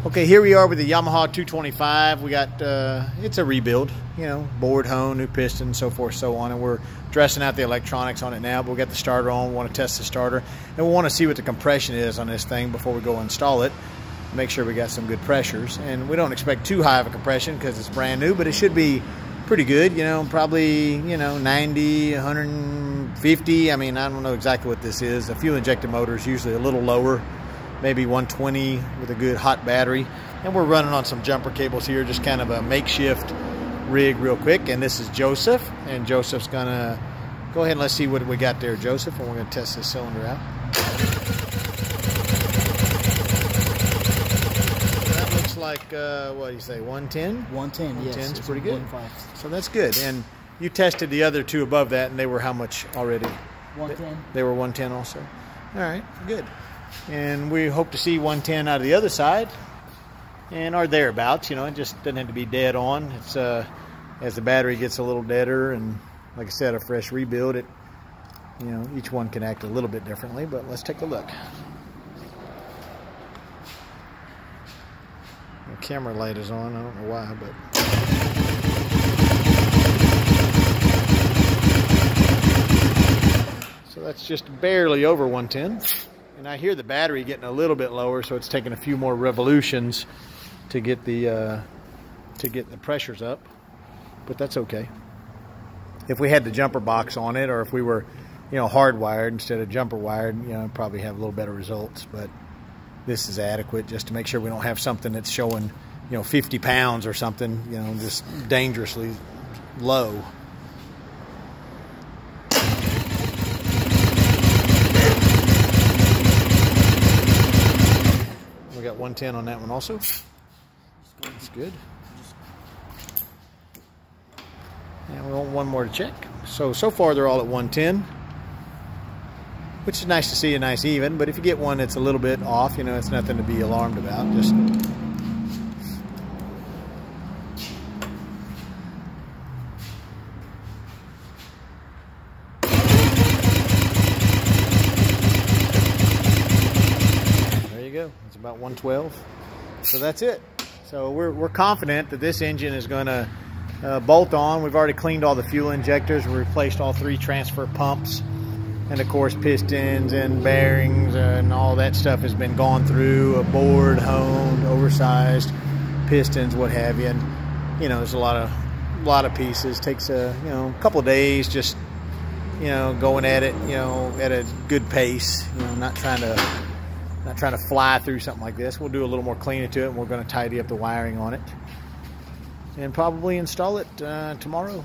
Okay, here we are with the Yamaha 225. We got, it's a rebuild, you know, board, hone, new piston, so forth, so on. And we're dressing out the electronics on it now, but we got the starter on. We want to test the starter. And we want to see what the compression is on this thing before we go install it. Make sure we got some good pressures. And we don't expect too high of a compression because it's brand new, but it should be pretty good, you know, probably, you know, 90, 150. I mean, I don't know exactly what this is. A fuel injected motor is usually a little lower. Maybe 120 with a good hot battery. And we're running on some jumper cables here, just kind of a makeshift rig real quick. And this is Joseph, and Joseph's gonna go ahead and let's see what we got there, Joseph, and we're gonna test this cylinder out. So that looks like, what do you say, 110? 110, yes. 110's pretty good. 1.5. So that's good. And you tested the other two above that, and they were how much already? 110. They were 110 also. All right, good. And we hope to see 110 out of the other side, and or thereabouts. You know, it just doesn't have to be dead on. It's as the battery gets a little deader, and like I said, a fresh rebuild. It, you know, each one can act a little bit differently. But let's take a look. The camera light is on. I don't know why, but. So that's just barely over 110. And I hear the battery getting a little bit lower, so it's taking a few more revolutions to get the pressures up. But that's okay. If we had the jumper box on it, or if we were, you know, hardwired instead of jumper wired, you know, I'd probably have a little better results. But this is adequate just to make sure we don't have something that's showing, you know, 50 pounds or something, you know, just dangerously low. We got 110 on that one also. That's good. And we want one more to check. So far they're all at 110, which is nice to see a nice even. But if you get one that's a little bit off, you know, it's nothing to be alarmed about. Just it's about 112. So that's it. So we're confident that this engine is going to bolt on. We've already cleaned all the fuel injectors. We replaced all 3 transfer pumps, and of course pistons and bearings and all that stuff has been gone through. A board, honed, oversized pistons, what have you. And you know, there's a lot of pieces. Takes a couple of days, just, you know, going at it, you know, at a good pace. You know, not trying to fly through something like this. We'll do a little more cleaning to it, and we're going to tidy up the wiring on it and probably install it tomorrow.